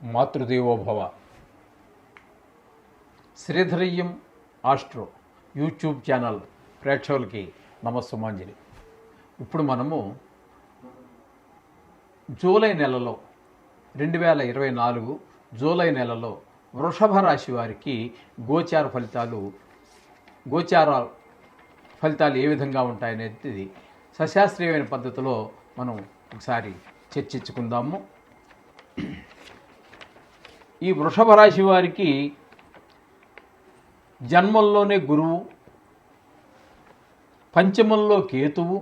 Matrudevobhava. శ్రీధరయ్యం astro YouTube channel ప్రేక్షకులకి నమస్సుమాంజలి. ఇప్పుడు మనము జూలై నెలలో 2024 జూలై నెలలో వృషభ రాశి వారికి గోచార ఫలితాలు ఏ విధంగా ఉంటాయనేది సశాస్త్రీయమైన పద్ధతిలో మనం ఒకసారి చర్చించుకుందాము. ఈ వృషభ రాశి వారికి జన్మంలోనే గురువు, పంచమంలో కేతువు,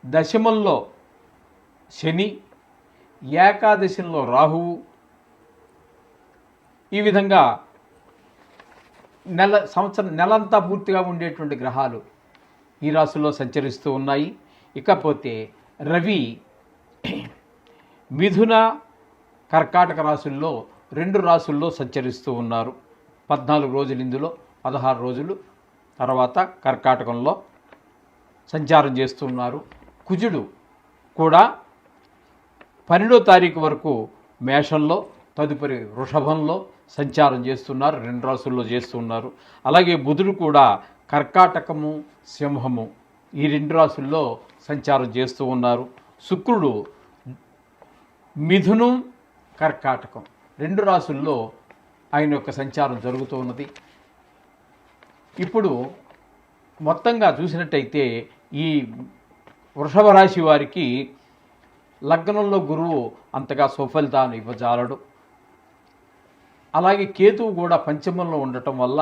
దశమంలో శని, ఏకాదశంలో రాహువు, ఈ విధంగా నెలంతా పూర్తిగా ఉండేటువంటి గ్రహాలు ఈ రాశుల్లో సంచరిస్తూ ఉన్నాయి. ఇకపోతే రవి మిథున, కర్కాటక రాశుల్లో 2 రాశుల్లో సంచరిస్తూ ఉన్నారు. 14 రోజులు ఇందులో, 16 రోజులు తర్వాత కర్కాటకంలో సంచారం చేస్తున్నారు. కుజుడు కూడా 12వ తారీఖు వరకు మేషంలో, తదుపరి వృషభంలో సంచారం చేస్తున్నారు. 2 రాశుల్లో చేస్తున్నారు. అలాగే బుధుడు కూడా కర్కాటకము, సింహము ఈ 2 రాశుల్లో సంచారం చేస్తూ ఉన్నారు. శుక్రుడు మిథునం, కర్కాటకం 2 రాశుల్లో ఆయన యొక్క సంచారం జరుగుతూ ఉన్నది. ఇప్పుడు మొత్తంగా చూసినట్టయితే ఈ వృషభ రాశి వారికి లగ్నంలో గురువు అంతగా సుఫలితాన్ని ఇవ్వజాలడు. అలాగే కేతువు కూడా పంచమంలో ఉండటం వల్ల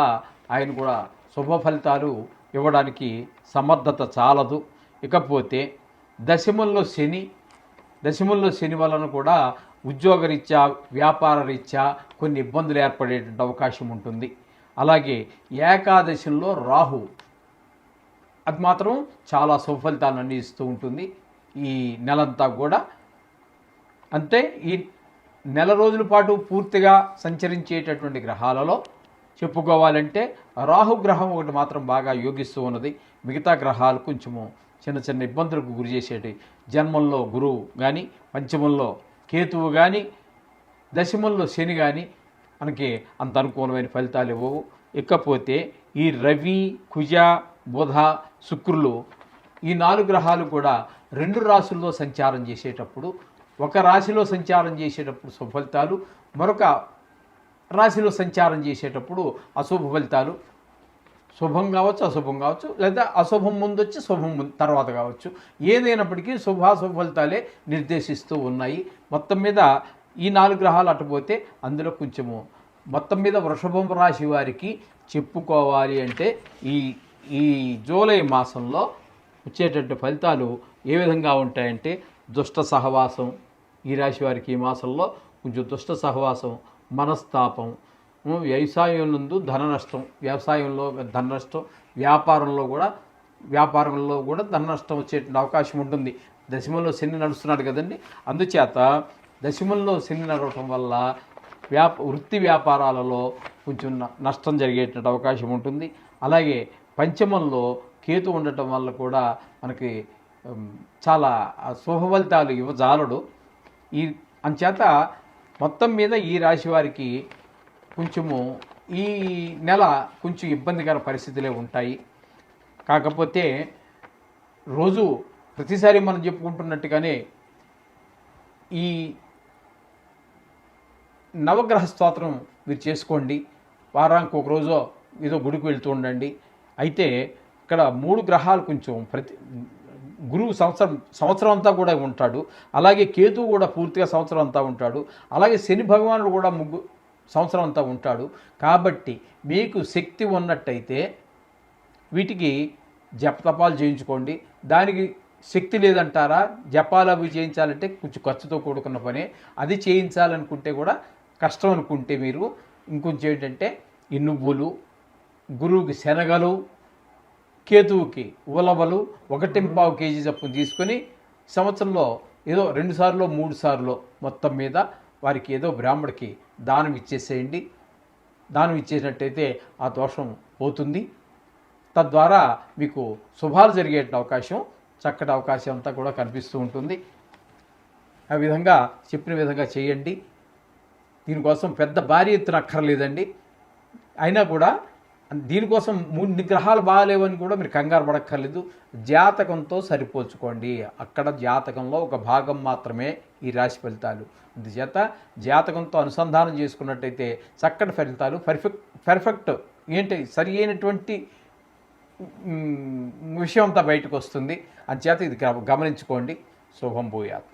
ఆయన కూడా శుభ ఫలితాలు ఇవ్వడానికి సమర్థత చాలదు. ఇకపోతే దశమంలో శని వలన కూడా ఉద్యోగరీత్యా, వ్యాపార రీత్యా కొన్ని ఇబ్బందులు ఏర్పడేటువంటి అవకాశం ఉంటుంది. అలాగే ఏకాదశంలో రాహు, అది మాత్రం చాలా సుఫలితాలను అందిస్తూ ఉంటుంది ఈ నెలంతా కూడా. అంటే ఈ నెల రోజుల పాటు పూర్తిగా సంచరించేటటువంటి గ్రహాలలో చెప్పుకోవాలంటే రాహుగ్రహం ఒకటి మాత్రం బాగా యోగిస్తూ ఉన్నది. మిగతా గ్రహాలు కొంచెము చిన్న చిన్న ఇబ్బందులకు గురి చేసేటి. జన్మంలో గురువు కానీ, పంచమంలో కేతువు కానీ, దశమంలో శని కానీ మనకి అంత అనుకూలమైన ఫలితాలు ఇవ్వవు. ఇకపోతే ఈ రవి, కుజ, బుధ, శుక్రులు ఈ 4 గ్రహాలు కూడా 2 రాశుల్లో సంచారం చేసేటప్పుడు, ఒక రాశిలో సంచారం చేసేటప్పుడు శుభ ఫలితాలు, మరొక రాశిలో సంచారం చేసేటప్పుడు అశుభ ఫలితాలు, శుభం కావచ్చు, అశుభం కావచ్చు, లేదా అశుభం ముందు వచ్చి శుభం తర్వాత కావచ్చు. ఏదైనప్పటికీ శుభాశుభ ఫలితాలే నిర్దేశిస్తూ ఉన్నాయి. మొత్తం మీద ఈ 4 గ్రహాలు అటుపోతే అందులో కొంచెము మొత్తం మీద వృషభం రాశి వారికి చెప్పుకోవాలి అంటే ఈ జూలై మాసంలో వచ్చేటటువంటి ఫలితాలు ఏ విధంగా ఉంటాయంటే, దుష్ట సహవాసం ఈ రాశి వారికి ఈ మాసంలో కొంచెం దుష్ట సహవాసం, మనస్తాపం, వ్యవసాయం నందు ధన నష్టం, వ్యవసాయంలో ధన నష్టం, వ్యాపారంలో కూడా ధన నష్టం వచ్చేటువంటి అవకాశం ఉంటుంది. దశమంలో శని నడుస్తున్నాడు కదండి, అందుచేత దశమంలో శని నడవటం వల్ల వృత్తి వ్యాపారాలలో కొంచెం నష్టం జరిగేటువంటి అవకాశం ఉంటుంది. అలాగే పంచమంలో కేతు ఉండటం వల్ల కూడా మనకి చాలా శుభ ఫలితాలు ఇవ్వజాలడు. అంచేత మొత్తం మీద ఈ రాశి వారికి కొంచెము ఈ నెల కొంచెం ఇబ్బందికర పరిస్థితులే ఉంటాయి. కాకపోతే రోజు ప్రతిసారి మనం చెప్పుకుంటున్నట్టుగానే ఈ నవగ్రహ స్తోత్రం మీరు చేసుకోండి. వారానికి ఒక రోజు ఏదో గుడికి వెళ్తూ ఉండండి. అయితే ఇక్కడ 3 గ్రహాలు కొంచెం గురువు సంవత్సరం అంతా కూడా ఉంటాడు. అలాగే కేతువు కూడా పూర్తిగా సంవత్సరం అంతా ఉంటాడు. అలాగే శని భగవానుడు కూడా సంవత్సరం అంతా ఉంటాడు. కాబట్టి మీకు శక్తి ఉన్నట్టయితే వీటికి జపతపాలు చేయించుకోండి. దానికి శక్తి లేదంటారా, జపాలు అవి చేయించాలంటే కొంచెం ఖర్చుతో కూడుకున్న పనే. అది చేయించాలనుకుంటే కూడా కష్టం అనుకుంటే మీరు ఇంకొంచెం ఏంటంటే ఈ నువ్వులు, గురువుకి శనగలు, కేతువుకి ఉలవలు 1.25 కేజీ చొప్పున తీసుకొని సంవత్సరంలో ఏదో 2 సార్లు 3 సార్లు మొత్తం మీద వారికి ఏదో బ్రాహ్మడికి దానం ఇచ్చేసేయండి. దానం ఇచ్చేసినట్టయితే ఆ దోషం పోతుంది. తద్వారా మీకు శుభాలు జరిగే అవకాశం, చక్కటి అవకాశం అంతా కూడా కనిపిస్తూ ఉంటుంది. ఆ విధంగా చెప్పిన విధంగా చేయండి. దీనికోసం పెద్ద భారీ ఎత్తున అక్కర్లేదండి. అయినా కూడా దీనికోసం 3 గ్రహాలు బాగాలేవని కూడా మీరు కంగారు పడక్కర్లేదు. జాతకంతో సరిపోల్చుకోండి. అక్కడ జాతకంలో ఒక భాగం మాత్రమే ఈ రాశి ఫలితాలు. అందుచేత జాతకంతో అనుసంధానం చేసుకున్నట్టయితే చక్కటి ఫలితాలు పర్ఫెక్ట్ ఏంటి సరి అయినటువంటి విషయం అంతా బయటకు వస్తుంది. అందుచేత ఇది గమనించుకోండి. శుభం భూయాత్.